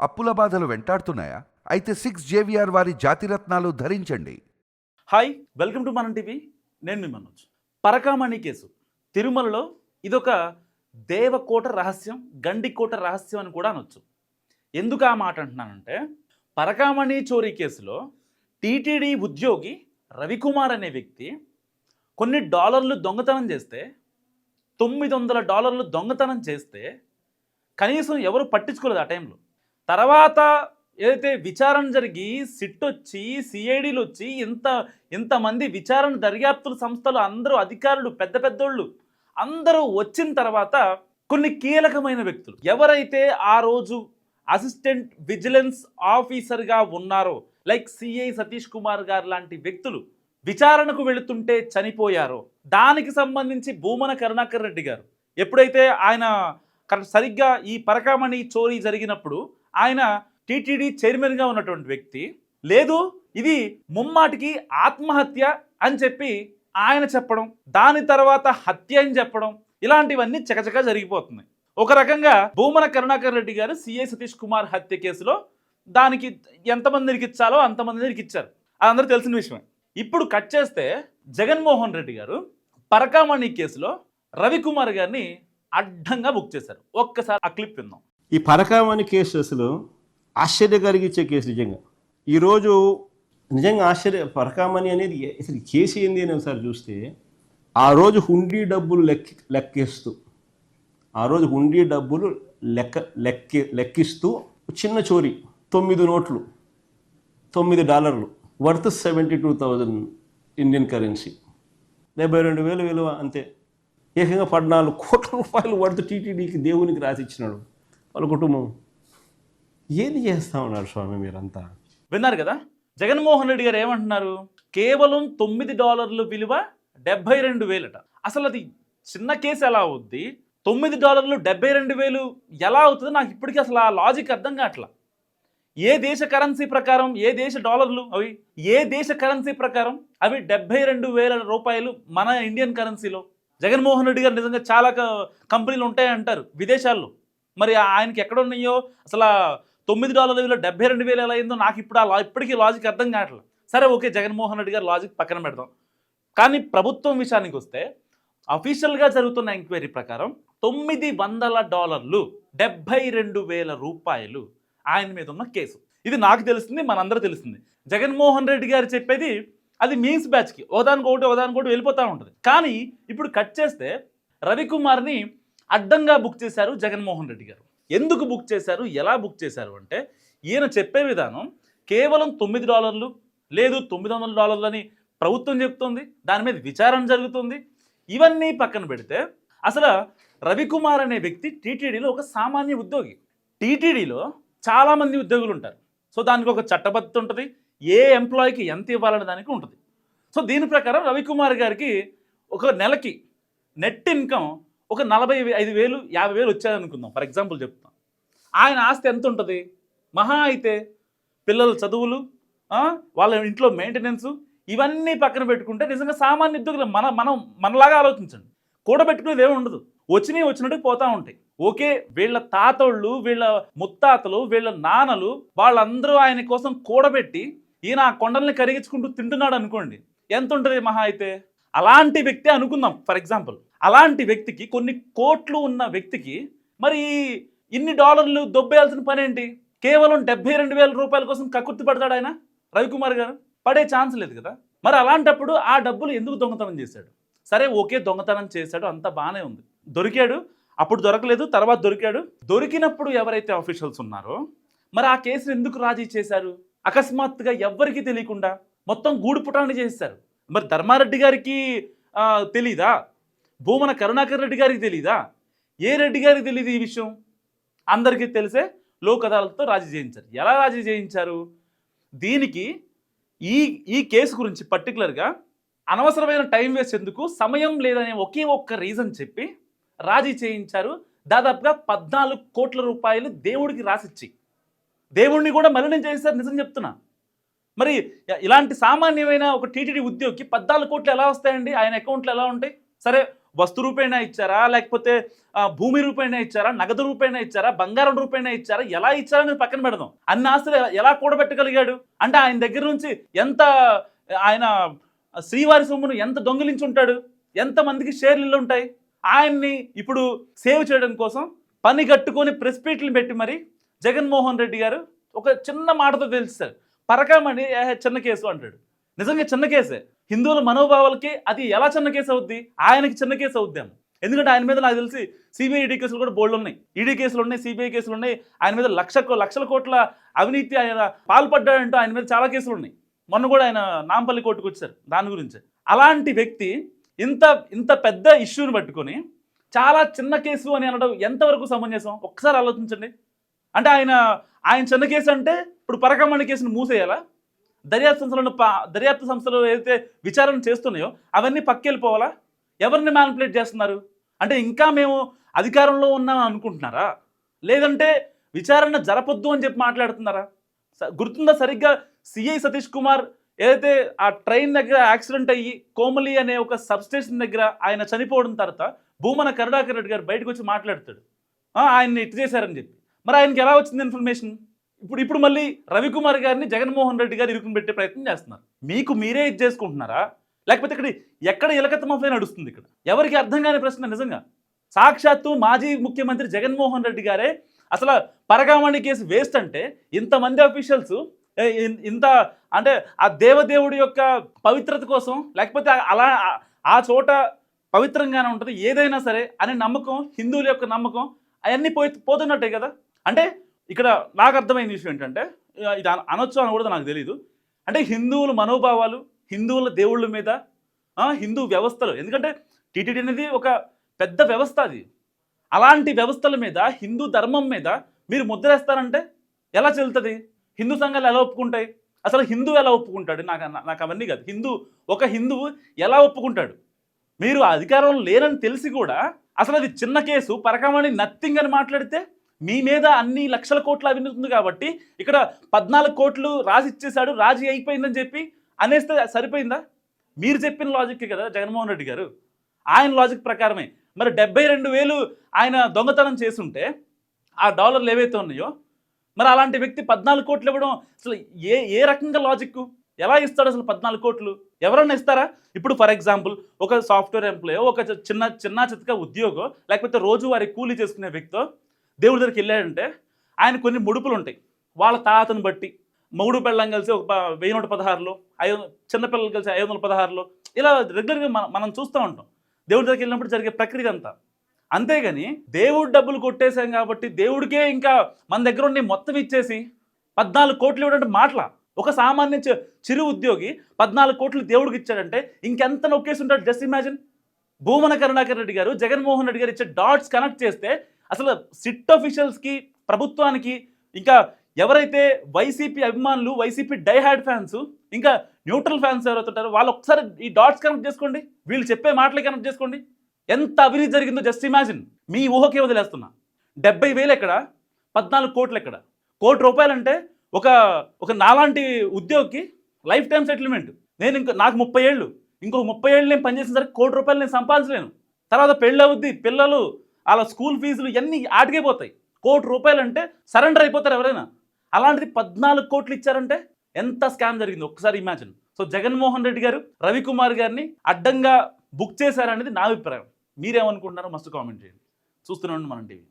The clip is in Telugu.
అప్పుల బాధలు వెంటాడుతున్నాయా? అయితే 6 JVR వారి జాతిరత్నాలు ధరించండి. హాయ్, వెల్కమ్ టు మనం టీవీ. నేను మీ మనోజ్. పరకామణి కేసు తిరుమలలో ఇదొక దేవకోట రహస్యం, గండికోట రహస్యం అని కూడా అనొచ్చు. ఎందుకు ఆ మాట అంటున్నానంటే, పరకామణి చోరీ కేసులో టీటీడీ ఉద్యోగి రవికుమార్ అనే వ్యక్తి కొన్ని డాలర్లు దొంగతనం చేస్తే, $900 దొంగతనం చేస్తే కనీసం ఎవరు పట్టించుకోలేదు ఆ టైంలో. తర్వాత ఏదైతే విచారణ జరిగి సిట్ వచ్చి, సిఐడీలు వచ్చి, ఇంతమంది విచారణ దర్యాప్తుల సంస్థలు అందరూ అధికారులు, పెద్ద పెద్దోళ్ళు అందరూ వచ్చిన తర్వాత కొన్ని కీలకమైన వ్యక్తులు ఎవరైతే ఆ రోజు అసిస్టెంట్ విజిలెన్స్ ఆఫీసర్గా ఉన్నారో, లైక్ సిఐ సతీష్ కుమార్ గారు లాంటి వ్యక్తులు విచారణకు వెళుతుంటే చనిపోయారో, దానికి సంబంధించి భూమన కరుణాకర్ రెడ్డి గారు ఎప్పుడైతే ఆయన సరిగ్గా ఈ పరకామణి చోరీ జరిగినప్పుడు ఆయన టీటీడీ చైర్మన్గా ఉన్నటువంటి వ్యక్తి, లేదు ఇది ముమ్మాటికి ఆత్మహత్య అని చెప్పి ఆయన చెప్పడం, దాని తర్వాత హత్య అని చెప్పడం, ఇలాంటివన్నీ చకచకా జరిగిపోతున్నాయి. ఒక రకంగా భూమన కరుణాకర్ రెడ్డి గారు సిఐ సతీష్ కుమార్ హత్య కేసులో దానికి ఎంతమందికి ఇచ్చాలో అంతమందికి ఇచ్చారు, అదందరూ తెలిసిన విషయమే. ఇప్పుడు కట్ చేస్తే జగన్మోహన్ రెడ్డి గారు పరకామణి కేసులో రవికుమార్ గారిని అడ్డంగా బుక్ చేశారు. ఒక్కసారి ఆ క్లిప్ విందాం. ఈ పరకామణి కేసు అసలు ఆశ్చర్య కలిగించే కేసు. ఈరోజు నిజంగా పరకామణి అనేది అసలు కేసు ఏంది అని ఒకసారి చూస్తే, ఆ రోజు హుండీ డబ్బులు లెక్కిస్తూ లెక్కిస్తూ చిన్న చోరీ, 9 నోట్లు, $9 వర్త్ 72,000 ఇండియన్ కరెన్సీ, 72,000 విలువ అంతే. ఏకంగా 14 కోట్ల రూపాయలు వర్త్ టీటీడీకి దేవునికి రాసిచ్చినాడు వాళ్ళ కుటుంబం. ఏది చేస్తా ఉన్నారు స్వామి మీరంతా? విన్నారు కదా, జగన్మోహన్ రెడ్డి గారు ఏమంటున్నారు, కేవలం $9 విలువ 72,000. అసలు అది చిన్న కేసు ఎలా అవుద్ది? $9 72,000 ఎలా అవుతుంది? నాకు ఇప్పటికీ అసలు ఆ లాజిక్ అర్థం కావట్లా. ఏ దేశ కరెన్సీ ప్రకారం, ఏ దేశ డాలర్లు అవి, ఏ దేశ కరెన్సీ ప్రకారం అవి 72,000 రూపాయలు మన ఇండియన్ కరెన్సీలో? జగన్మోహన్ రెడ్డి గారు నిజంగా చాలా కంపెనీలు ఉంటాయంటారు విదేశాల్లో, మరి ఆయనకి ఎక్కడ ఉన్నాయో అసలు $9 విలువ 72,000 ఎలా అయిందో నాకు ఇప్పటికీ లాజిక్ అర్థం కావట్లేదు. సరే ఓకే, జగన్మోహన్ రెడ్డి గారు లాజిక్ పక్కన పెడదాం. కానీ ప్రభుత్వం విషయానికి వస్తే అఫీషియల్గా జరుగుతున్న ఎంక్వైరీ ప్రకారం $900 72,000 రూపాయలు ఆయన మీద ఉన్న కేసు. ఇది నాకు తెలుస్తుంది, మనందరూ తెలుస్తుంది. జగన్మోహన్ రెడ్డి గారు చెప్పేది అది మీన్స్ బ్యాచ్కి ఒకదానికొకటి వెళ్ళిపోతూ ఉంటుంది. కానీ ఇప్పుడు కట్ చేస్తే రవికుమార్ని అడ్డంగా బుక్ చేశారు జగన్మోహన్ రెడ్డి గారు. ఎందుకు బుక్ చేశారు, ఎలా బుక్ చేశారు అంటే, ఈయన చెప్పే విధానం కేవలం $9 లేదు $900 అని ప్రభుత్వం చెప్తుంది, దాని మీద విచారణ జరుగుతుంది. ఇవన్నీ పక్కన పెడితే అసలు రవికుమార్ అనే వ్యక్తి టీటీడీలో ఒక సామాన్య ఉద్యోగి. టీటీడీలో చాలామంది ఉద్యోగులు ఉంటారు. సో దానికి ఒక చట్టబద్ధత ఉంటుంది, ఏ ఎంప్లాయీకి ఎంత ఇవ్వాలనే దానికి ఉంటుంది. సో దీని ప్రకారం రవికుమార్ గారికి ఒక నెలకి నెట్ ఇన్కమ్ ఒక 45,000 50,000 వచ్చాయనుకుందాం, ఫర్ ఎగ్జాంపుల్ చెప్తాం. ఆయన ఆస్తి ఎంత ఉంటుంది? మహా అయితే పిల్లల చదువులు, వాళ్ళ ఇంట్లో మెయింటెనెన్స్, ఇవన్నీ పక్కన పెట్టుకుంటే నిజంగా సామాన్య ఉద్యోగులు మనలాగా ఆలోచించండి. కూడబెట్టుకునేది ఏమి ఉండదు, వచ్చినట్టు పోతూ ఉంటాయి. ఓకే, వీళ్ళ తాతోళ్ళు, వీళ్ళ ముత్తాతలు, వీళ్ళ నాన్నలు వాళ్ళందరూ ఆయన కోసం కూడబెట్టి ఈయన ఆ కొండల్ని కరిగించుకుంటూ తింటున్నాడు అనుకోండి, ఎంత ఉంటుంది మహా అయితే? అలాంటి వ్యక్తి అనుకుందాం ఫర్ ఎగ్జాంపుల్. అలాంటి వ్యక్తికి, కొన్ని కోట్లు ఉన్న వ్యక్తికి మరి ఇన్ని డాలర్లు దొబ్బేయాల్సిన పని ఏంటి? కేవలం 72,000 రూపాయల కోసం కక్కుర్తి పడతాడు ఆయన రవికుమార్ గారు? పడే ఛాన్స్ లేదు కదా. మరి అలాంటప్పుడు ఆ డబ్బులు ఎందుకు దొంగతనం చేశాడు? సరే ఓకే, దొంగతనం చేశాడు, అంతా బాగానే ఉంది. దొరికాడు, అప్పుడు దొరకలేదు, తర్వాత దొరికాడు. దొరికినప్పుడు ఎవరైతే ఆఫీషియల్స్ ఉన్నారో మరి ఆ కేసును ఎందుకు రాజీ చేశారు? అకస్మాత్తుగా ఎవ్వరికీ తెలియకుండా మొత్తం గూడు పుటాన్ని చేశారు. మరి ధర్మారెడ్డి గారికి తెలీదా? భూమన కరుణాకర్ రెడ్డి గారికి తెలీదా? ఏ రెడ్డి గారికి తెలియదు ఈ విషయం? అందరికీ తెలిసే లోక్ అదాలత్తో రాజీ చేయించారు. ఎలా రాజీ చేయించారు? దీనికి ఈ కేసు గురించి పర్టికులర్గా అనవసరమైన టైం వేస్ట్ ఎందుకు, సమయం లేదనే ఒకే ఒక్క రీజన్ చెప్పి రాజీ చేయించారు. దాదాపుగా 14 కోట్ల రూపాయలు దేవుడికి రాసిచ్చి, దేవుడిని కూడా మలినం చేశారు. నిజం చెప్తున్నా. మరి ఇలాంటి సామాన్యమైన ఒక టీటీడీ ఉద్యోగికి 14 కోట్లు ఎలా వస్తాయండి? ఆయన అకౌంట్లో ఎలా ఉంటాయి? సరే వస్తు రూపేణా ఇచ్చారా, లేకపోతే భూమి రూపేణా ఇచ్చారా, నగదు రూపేణా ఇచ్చారా, బంగారం రూపేణా ఇచ్చారా, ఎలా ఇచ్చారని పక్కన పెడదాం. అన్ని ఆస్తులు ఎలా కూడబెట్టగలిగాడు అంటే ఆయన దగ్గర నుంచి ఎంత ఆయన శ్రీవారి సొమ్మును ఎంత దొంగిలించి ఉంటాడు, ఎంతమందికి షేర్లు ఉంటాయి. ఆయన్ని ఇప్పుడు సేవ్ చేయడం కోసం పని కట్టుకొని ప్రెస్ మీట్లు పెట్టి మరి జగన్మోహన్ రెడ్డి గారు ఒక చిన్న మాటతో తెలుస్తారు. పరకామణి చిన్న కేసు అంటాడు. నిజంగా చిన్న కేసే. హిందువుల మనోభావాలకి అది ఎలా చిన్న కేసు అవుద్ది, ఆయనకి చిన్న కేసు అవుద్దాము. ఎందుకంటే ఆయన మీద నాకు తెలిసి సిబిఐ ఈడీ కేసులు కూడా బోల్డ్ ఉన్నాయి, ఈడీ కేసులు ఉన్నాయి, సిబిఐ కేసులు ఉన్నాయి. ఆయన మీద లక్షల కోట్ల అవినీతి ఆయన పాల్పడ్డాడంటూ ఆయన మీద చాలా కేసులు ఉన్నాయి. మొన్న కూడా ఆయన నాంపల్లి కోర్టుకు వచ్చారు దాని గురించి. అలాంటి వ్యక్తి ఇంత పెద్ద ఇష్యూని పట్టుకొని చాలా చిన్న కేసు అని అనడం ఎంతవరకు సమంజసం ఒక్కసారి ఆలోచించండి. అంటే ఆయన చిన్న కేసు అంటే ఇప్పుడు పరకామణి కేసును మూసేయాలా? దర్యాప్తు సంస్థలు ఏదైతే విచారణ చేస్తున్నాయో అవన్నీ పక్కెళ్ళిపోవాలా? ఎవరిని మ్యానిపులేట్ చేస్తున్నారు అంటే ఇంకా మేము అధికారంలో ఉన్నామని అనుకుంటున్నారా, లేదంటే విచారణ జరపొద్దు అని చెప్పి మాట్లాడుతున్నారా? గుర్తుందా సరిగ్గా సిఐ సతీష్ కుమార్ ఏదైతే ఆ ట్రైన్ దగ్గర యాక్సిడెంట్ అయ్యి కోమలి అనే ఒక సబ్స్టేషన్ దగ్గర ఆయన చనిపోవడం తర్వాత భూమన కరుణాకర్ రెడ్డి గారు బయటకు వచ్చి మాట్లాడతాడు ఆయన్ని ఇటు చేశారని చెప్పి. మరి ఆయనకి ఎలా వచ్చింది ఇన్ఫర్మేషన్? ఇప్పుడు మళ్ళీ రవికుమార్ గారిని జగన్మోహన్ రెడ్డి గారు ఇరుకుని పెట్టే ప్రయత్నం చేస్తున్నారు. మీకు మీరే ఇది చేసుకుంటున్నారా, లేకపోతే ఎక్కడ ఇలకత్తమఫై నడుస్తుంది? ఇక్కడ ఎవరికి అర్థం కాని ప్రశ్న. నిజంగా సాక్షాత్తు మాజీ ముఖ్యమంత్రి జగన్మోహన్ రెడ్డి గారే అసలు పరకామణి కేసు వేస్ట్ అంటే ఇంతమంది అఫీషియల్స్ ఇంత అంటే ఆ దేవదేవుడి యొక్క పవిత్రత కోసం, లేకపోతే అలా ఆ చోట పవిత్రంగానే ఉంటుంది ఏదైనా సరే అనే నమ్మకం, హిందువుల యొక్క నమ్మకం అవన్నీ పోతున్నట్టే కదా. అంటే ఇక్కడ నాకు అర్థమైన విషయం ఏంటంటే, ఇది అనొచ్చు అనకూడదు నాకు తెలీదు. అంటే హిందువుల మనోభావాలు, హిందువుల దేవుళ్ళ మీద, హిందూ వ్యవస్థలు, ఎందుకంటే టీటీడీ అనేది ఒక పెద్ద వ్యవస్థ, అది అలాంటి వ్యవస్థల మీద, హిందూ ధర్మం మీద మీరు ముద్రేస్తారంటే ఎలా చెల్లుతుంది? హిందూ సంఘాలు ఎలా ఒప్పుకుంటాయి? అసలు హిందూ ఎలా ఒప్పుకుంటాడు? నాకు అవన్నీ కాదు. ఒక హిందువు ఎలా ఒప్పుకుంటాడు? మీరు అధికారంలో లేరని తెలిసి కూడా అసలు అది చిన్న కేసు, పరకామణి నథింగ్ అని మాట్లాడితే మీ మీద అన్ని లక్షల కోట్ల అవినీతి ఉంది కాబట్టి ఇక్కడ 14 కోట్లు రాసి ఇచ్చేశాడు, రాజీ అయిపోయిందని చెప్పి అనేస్తే సరిపోయిందా? మీరు చెప్పిన లాజిక్కే కదా జగన్మోహన్ రెడ్డి గారు, ఆయన లాజిక్ ప్రకారమే. మరి 72,000 ఆయన దొంగతనం చేస్తుంటే ఆ డాలర్లు ఏవైతే ఉన్నాయో, మరి అలాంటి వ్యక్తి 14 కోట్లు ఇవ్వడం అసలు ఏ రకంగా లాజిక్? ఎలా ఇస్తాడు అసలు 14 కోట్లు? ఎవరన్నా ఇస్తారా? ఇప్పుడు ఫర్ ఎగ్జాంపుల్ ఒక సాఫ్ట్వేర్ ఎంప్లాయో, ఒక చిన్న చితక ఉద్యోగం, లేకపోతే రోజువారీ కూలీ చేసుకునే వ్యక్తో దేవుడి దగ్గరికి వెళ్ళాడంటే ఆయన కొన్ని ముడుపులు ఉంటాయి. వాళ్ళ తాతను బట్టి మొగుడు పెళ్ళం కలిసి ఒక 1116లో, చిన్నపిల్లలు కలిసి 516లో, ఇలా రెగ్యులర్గా మనం చూస్తూ ఉంటాం దేవుడి దగ్గరికి వెళ్ళినప్పుడు జరిగే ప్రక్రియ అంతా. అంతేగాని దేవుడు డబ్బులు కొట్టేశాం కాబట్టి దేవుడికే ఇంకా మన దగ్గర ఉండి మొత్తం ఇచ్చేసి 14 కోట్లు ఇవ్వడంటే మాటలా? ఒక సామాన్య చిరు ఉద్యోగి 14 కోట్లు దేవుడికి ఇచ్చాడంటే ఇంకెంత నొక్కేసి ఉంటాడు? Just imagine. భూమన కరుణాకర్ రెడ్డి గారు, జగన్మోహన్ రెడ్డి గారు ఇచ్చే డాట్స్ కనెక్ట్ చేస్తే అసలు సిట్ ఆఫీషియల్స్కి, ప్రభుత్వానికి, ఇంకా ఎవరైతే వైసీపీ అభిమానులు, వైసీపీ డైహార్డ్ ఫ్యాన్స్, ఇంకా న్యూట్రల్ ఫ్యాన్స్ ఎవరైతే ఉంటారో వాళ్ళు ఒకసారి ఈ డాట్స్ కనెక్ట్ చేసుకోండి, వీళ్ళు చెప్పే మాటలు కనెక్ట్ చేసుకోండి. ఎంత అవినీతి జరిగిందో జస్ట్ ఇమాజిన్. మీ ఊహకే వదిలేస్తున్నా. 70,000 ఎక్కడ, 14 కోట్లు ఎక్కడ? ₹1 అంటే ఒక నాలాంటి ఉద్యోగికి లైఫ్ టైం సెటిల్మెంట్. నాకు 30 ఏళ్ళు, ఇంకొక 30 ఏళ్ళు నేను పనిచేసిన సరికి ₹1 నేను సంపాదించలేను. తర్వాత పెళ్ళి అవుద్ది, పిల్లలు, అలా స్కూల్ ఫీజులు ఇవన్నీ ఆటికే పోతాయి. ₹1 అంటే సరెండర్ అయిపోతారు ఎవరైనా. అలాంటిది 14 కోట్లు ఇచ్చారంటే ఎంత స్కామ్ జరిగింది ఒకసారి ఇమాజిన్. సో జగన్మోహన్ రెడ్డి గారు రవికుమార్ గారిని అడ్డంగా బుక్ చేశారనేది నా అభిప్రాయం. మీరేమనుకుంటున్నారో మస్తు కామెంట్ చేయండి. చూస్తున్నాను మనం టీవీ.